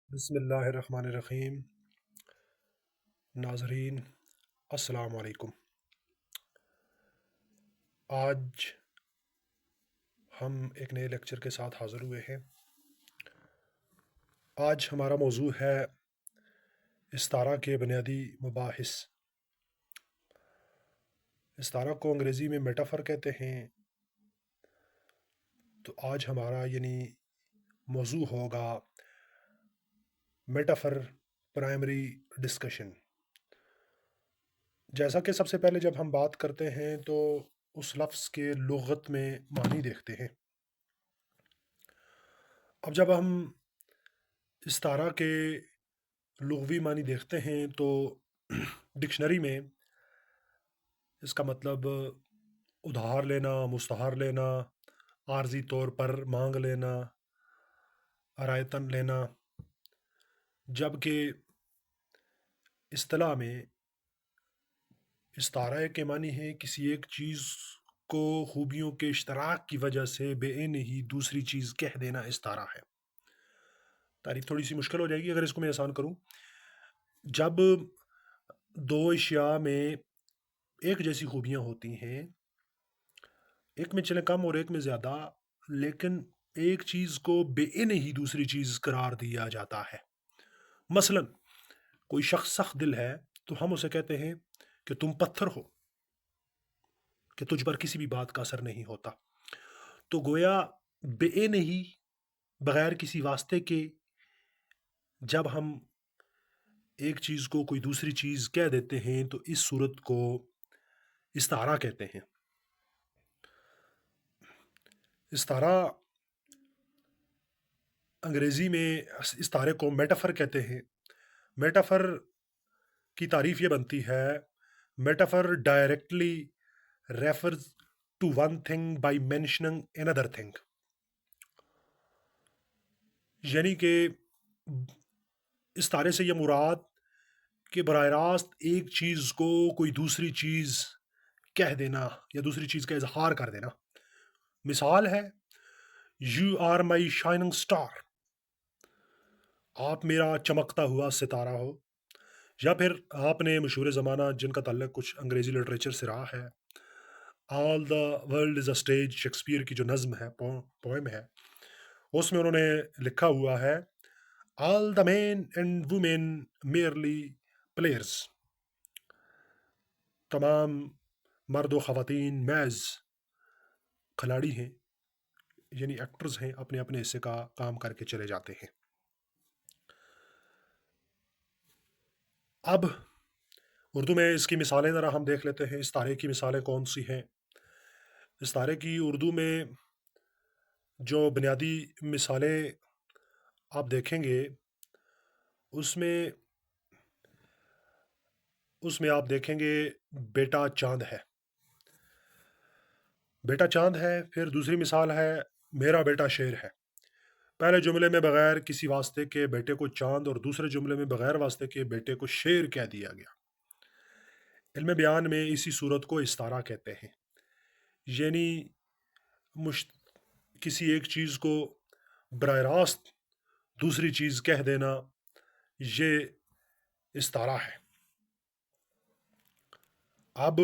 بسم اللہ الرحمن الرحیم۔ ناظرین السلام علیکم۔ آج ہم ایک نئے لیکچر کے ساتھ حاضر ہوئے ہیں۔ آج ہمارا موضوع ہے استعارہ کے بنیادی مباحث۔ استعارہ کو انگریزی میں میٹافر کہتے ہیں۔ تو آج ہمارا موضوع ہوگا میٹافر پرائمری ڈسکشن۔ جیسا کہ سب سے پہلے جب ہم بات کرتے ہیں تو اس لفظ کے لغت میں معنی دیکھتے ہیں۔ اب جب ہم استعارہ کے لغوی معنی دیکھتے ہیں تو ڈکشنری میں اس کا مطلب ادھار لینا، مستعار لینا، عارضی طور پر مانگ لینا، رعایتاً لینا، جبکہ اصطلاح میں استعارہ کے معنی ہے کسی ایک چیز کو خوبیوں کے اشتراک کی وجہ سے بے عین ہی دوسری چیز کہہ دینا استعارہ ہے۔ تعریف تھوڑی سی مشکل ہو جائے گی اگر اس کو میں آسان کروں۔ جب دو اشیاء میں ایک جیسی خوبیاں ہوتی ہیں، ایک میں چلے کم اور ایک میں زیادہ، لیکن ایک چیز کو بے عین ہی دوسری چیز قرار دیا جاتا ہے۔ مثلا کوئی شخص سخت دل ہے تو ہم اسے کہتے ہیں کہ تم پتھر ہو، کہ تجھ پر کسی بھی بات کا اثر نہیں ہوتا۔ تو گویا بے عین ہی بغیر کسی واسطے کے جب ہم ایک چیز کو کوئی دوسری چیز کہہ دیتے ہیں تو اس صورت کو استعارہ کہتے ہیں۔ استعارہ انگریزی میں استعارے کو میٹافر کہتے ہیں۔ میٹافر کی تعریف یہ بنتی ہے، metaphor directly refers to one thing by mentioning another thing, یعنی کہ استعارے سے یہ مراد کہ براہ راست ایک چیز کو کوئی دوسری چیز کہہ دینا یا دوسری چیز کا اظہار کر دینا۔ مثال ہے، you are my shining star, آپ میرا چمکتا ہوا ستارہ ہو۔ یا پھر آپ نے مشہور زمانہ جن کا تعلق کچھ انگریزی لٹریچر سے رہا ہے، all the world is a stage, Shakespeare کی جو نظم ہے، پوئم ہے، اس میں انہوں نے لکھا ہوا ہے، all the main and women merely players, تمام مرد و خواتین محض کھلاڑی ہیں، یعنی ایکٹرز ہیں، اپنے اپنے حصے کا کام کر کے چلے جاتے ہیں۔ اب اردو میں اس کی مثالیں ذرا ہم دیکھ لیتے ہیں، استعارے کی مثالیں کون سی ہیں۔ استعارے کی اردو میں جو بنیادی مثالیں آپ دیکھیں گے، اس میں آپ دیکھیں گے بیٹا چاند ہے، بیٹا چاند ہے۔ پھر دوسری مثال ہے، میرا بیٹا شیر ہے۔ پہلے جملے میں بغیر کسی واسطے کے بیٹے کو چاند اور دوسرے جملے میں بغیر واسطے کے بیٹے کو شیر کہہ دیا گیا۔ علم بیان میں اسی صورت کو استعارہ کہتے ہیں، یعنی کسی ایک چیز کو براہ راست دوسری چیز کہہ دینا، یہ استعارہ ہے۔ اب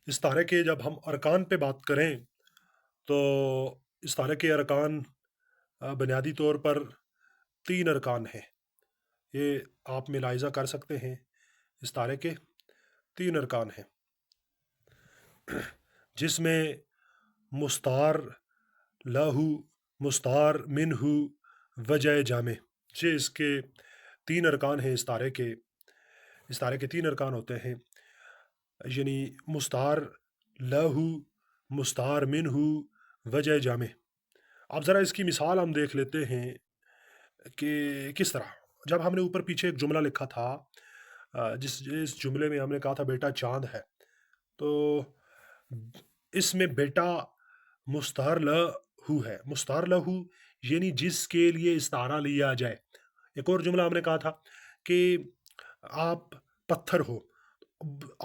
استعارے کے جب ہم ارکان پہ بات کریں تو استعارے کے ارکان بنیادی طور پر 3 ارکان ہیں۔ یہ آپ ملاحظہ کر سکتے ہیں، استعارے کے 3 ارکان ہیں، جس میں مستعار لہو، مستعار منہ، وجہ جامع، یہ اس کے 3 ارکان ہیں۔ استعارے کے 3 ارکان ہوتے ہیں، یعنی مستعار لہو، مستعار منہ، وجہ جامع۔ اب ذرا اس کی مثال ہم دیکھ لیتے ہیں کہ کس طرح۔ جب ہم نے اوپر پیچھے ایک جملہ لکھا تھا، جس جملے میں ہم نے کہا تھا بیٹا چاند ہے، تو اس میں بیٹا مستعار لہو ہے۔ مستعار لہو یعنی جس کے لیے استعارہ لیا جائے۔ ایک اور جملہ ہم نے کہا تھا کہ آپ پتھر ہو،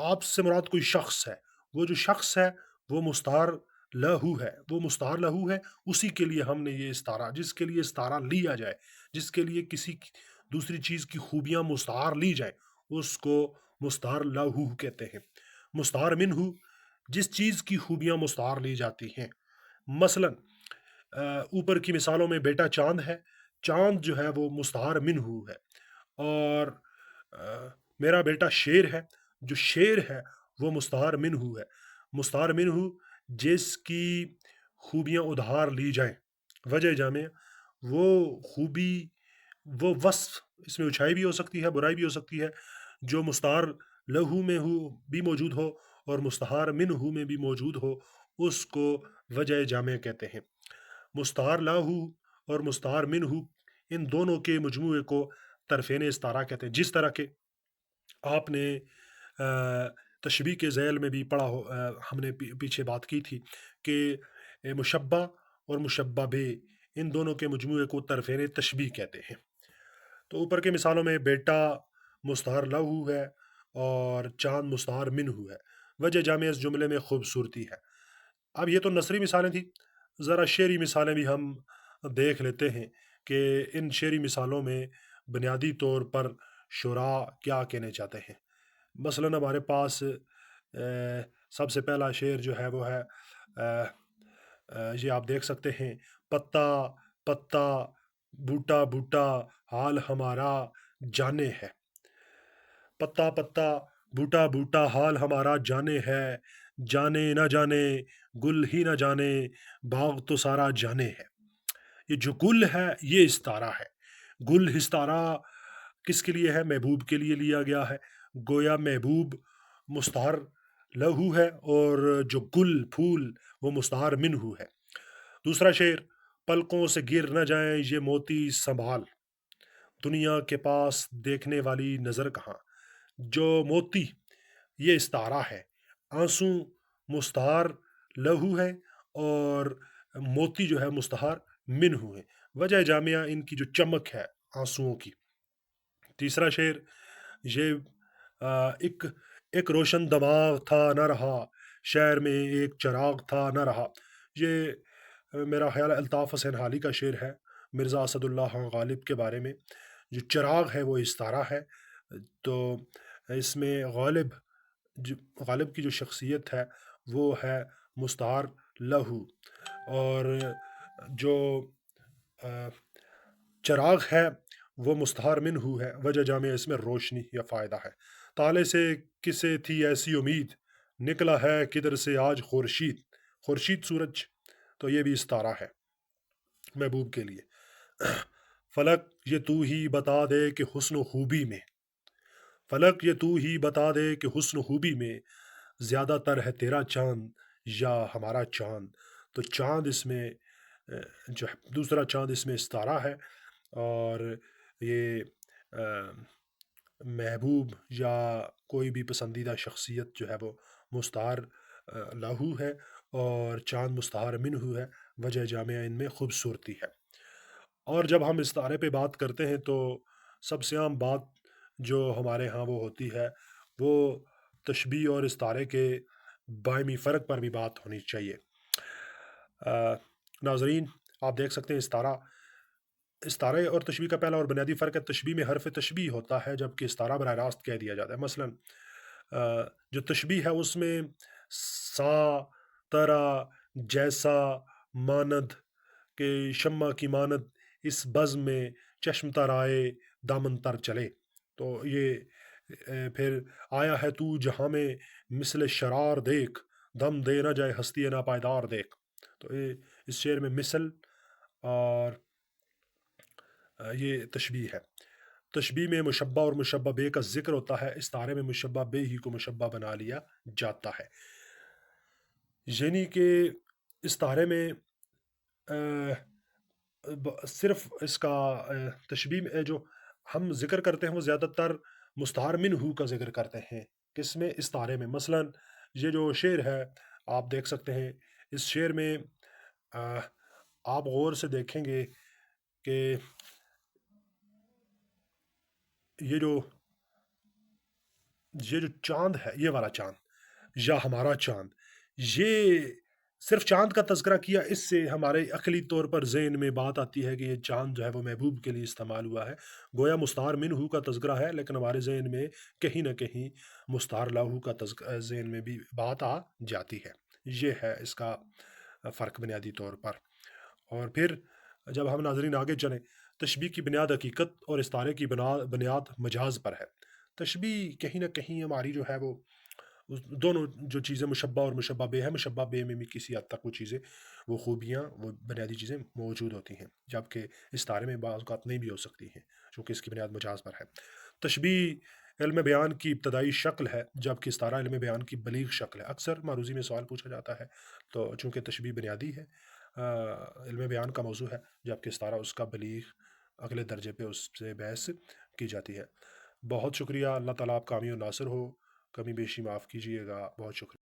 آپ سے مراد کوئی شخص ہے، وہ جو شخص ہے وہ مستعار لہو ہے، وہ مستعار لہو ہے، اسی کے لیے ہم نے یہ استعارہ، جس کے لیے استعارہ لیا جائے، جس کے لیے کسی دوسری چیز کی خوبیاں مستعار لی جائیں، اس کو مستعار لہو کہتے ہیں۔ مستعار منہ، جس چیز کی خوبیاں مستعار لی جاتی ہیں، مثلاً اوپر کی مثالوں میں بیٹا چاند ہے، چاند جو ہے وہ مستعار منہ ہے، اور میرا بیٹا شیر ہے، جو شیر ہے وہ مستعار منہ ہے۔ مستعار منہ جس کی خوبیاں ادھار لی جائیں، وجہ جامع وہ خوبی، وہ وصف، اس میں اچھائی بھی ہو سکتی ہے، برائی بھی ہو سکتی ہے، جو مستعار لہو میں ہو بھی موجود ہو اور مستعار منہ میں بھی موجود ہو، اس کو وجہ جامع کہتے ہیں۔ مستعار لہو اور مستعار منہ، ان دونوں کے مجموعے کو طرفین استعارہ کہتے ہیں۔ جس طرح کے آپ نے تشبیہ کے ذیل میں بھی پڑھا ہو، ہم نے پیچھے بات کی تھی کہ مشبہ اور مشبہ بے، ان دونوں کے مجموعے کو طرفین تشبیہ کہتے ہیں۔ تو اوپر کے مثالوں میں بیٹا مستعار لہو ہے اور چاند مستعار منہ ہے، وجہ جامع اس جملے میں خوبصورتی ہے۔ اب یہ تو نثری مثالیں تھیں، ذرا شعری مثالیں بھی ہم دیکھ لیتے ہیں کہ ان شعری مثالوں میں بنیادی طور پر شعراء کیا کہنے چاہتے ہیں۔ مثلاً ہمارے پاس سب سے پہلا شعر جو ہے وہ ہے، یہ آپ دیکھ سکتے ہیں، پتا پتا بوٹا بوٹا حال ہمارا جانے ہے۔ پتا پتا بوٹا بوٹا حال ہمارا جانے ہے، جانے نہ جانے گل ہی نہ جانے باغ تو سارا جانے ہے۔ یہ جو گل ہے یہ استعارہ ہے۔ گل استعارہ کس کے لیے ہے؟ محبوب کے لیے لیا گیا ہے، گویا محبوب مستعار لہو ہے اور جو گل پھول وہ مستعار منہ ہے۔ دوسرا شعر، پلکوں سے گر نہ جائیں یہ موتی سنبھال، دنیا کے پاس دیکھنے والی نظر کہاں۔ جو موتی یہ استعارہ ہے، آنسو مستعار لہو ہے اور موتی جو ہے مستعار منہ ہے، وجہ جامعہ ان کی جو چمک ہے آنسوؤں کی۔ تیسرا شعر، یہ ایک ایک روشن دماغ تھا نہ رہا، شہر میں ایک چراغ تھا نہ رہا۔ یہ میرا خیال ہے الطاف حسین حالی کا شعر ہے، مرزا اسد اللہ خان غالب کے بارے میں۔ جو چراغ ہے وہ استعارہ ہے، تو اس میں غالب کی جو شخصیت ہے وہ ہے مستعار لہو، اور جو چراغ ہے وہ مستعار منہ ہے، وجہ جامع اس میں روشنی یا فائدہ ہے۔ تالے سے کسے تھی ایسی امید، نکلا ہے کدھر سے آج خورشید، خورشید سورج، تو یہ بھی استعارہ ہے محبوب کے لیے۔ فلک یہ تو ہی بتا دے کہ حسن و خوبی میں، فلک یہ تو ہی بتا دے کہ حسن و خوبی میں زیادہ تر ہے تیرا چاند یا ہمارا چاند۔ تو چاند اس میں جو ہے دوسرا چاند اس میں استعارہ ہے، اور یہ محبوب یا کوئی بھی پسندیدہ شخصیت جو ہے وہ مستعار لہو ہے اور چاند مستعار منہ ہے، وجہ جامعہ ان میں خوبصورتی ہے۔ اور جب ہم استعارے پہ بات کرتے ہیں تو سب سے عام بات جو ہمارے ہاں وہ ہوتی ہے، وہ تشبیہ اور استعارے کے باہمی فرق پر بھی بات ہونی چاہیے۔ ناظرین، آپ دیکھ سکتے ہیں استعارے اور تشبیہ کا پہلا اور بنیادی فرق ہے، تشبیہ میں حرف تشبیہ ہوتا ہے جبکہ استعارہ براہ راست کہہ دیا جاتا ہے۔ مثلاً جو تشبیہ ہے اس میں سا، طرح، جیسا، مانند کہ شمع کی مانند اس بزم میں چشم تر آئے دامن تر چلے، تو یہ پھر آیا ہے تو جہاں میں مثل شرار دیکھ، دم دے نہ جائے ہستی نا پائیدار دیکھ۔ تو یہ اس شعر میں مثل اور یہ تشبیہ ہے۔ تشبیہ میں مشبہ اور مشبہ بے کا ذکر ہوتا ہے، استعارے میں مشبہ بے ہی کو مشبہ بنا لیا جاتا ہے۔ یعنی کہ استعارے میں صرف اس کا تشبیہ میں جو ہم ذکر کرتے ہیں وہ زیادہ تر مستعار منہ کا ذکر کرتے ہیں، کس میں؟ استعارے میں۔ مثلاً یہ جو شعر ہے آپ دیکھ سکتے ہیں، اس شعر میں آپ غور سے دیکھیں گے کہ یہ جو چاند ہے، یہ والا چاند یا ہمارا چاند، یہ صرف چاند کا تذکرہ کیا، اس سے ہمارے عقلی طور پر ذہن میں بات آتی ہے کہ یہ چاند جو ہے وہ محبوب کے لیے استعمال ہوا ہے، گویا مستعار منہ کا تذکرہ ہے، لیکن ہمارے ذہن میں کہیں نہ کہیں مستعار لہو کا ذہن میں بھی بات آ جاتی ہے۔ یہ ہے اس کا فرق بنیادی طور پر۔ اور پھر جب ہم ناظرین آگے چلیں، تشبیہ کی بنیاد حقیقت اور استعارے کی بنیاد مجاز پر ہے۔ تشبیہ کہیں نہ کہیں ہماری جو ہے وہ دونوں جو چیزیں مشبہ اور مشبہ بے ہے، مشبہ بے میں بھی کسی حد تک وہ چیزیں، وہ خوبیاں، وہ بنیادی چیزیں موجود ہوتی ہیں، جبکہ استعارے میں بعض اوقات نہیں بھی ہو سکتی ہیں، چونکہ اس کی بنیاد مجاز پر ہے۔ تشبیہ علم بیان کی ابتدائی شکل ہے، جبکہ استعارہ علم بیان کی بلیغ شکل ہے۔ اکثر معروضی میں سوال پوچھا جاتا ہے، تو چونکہ تشبیہ بنیادی ہے، علم بیان کا موضوع ہے، جبکہ استعارہ اس کا بلیغ اگلے درجے پہ اس سے بحث کی جاتی ہے۔ بہت شکریہ، اللہ تعالیٰ آپ کامی و ناصر ہو، کمی بیشی معاف کیجیے گا، بہت شکریہ۔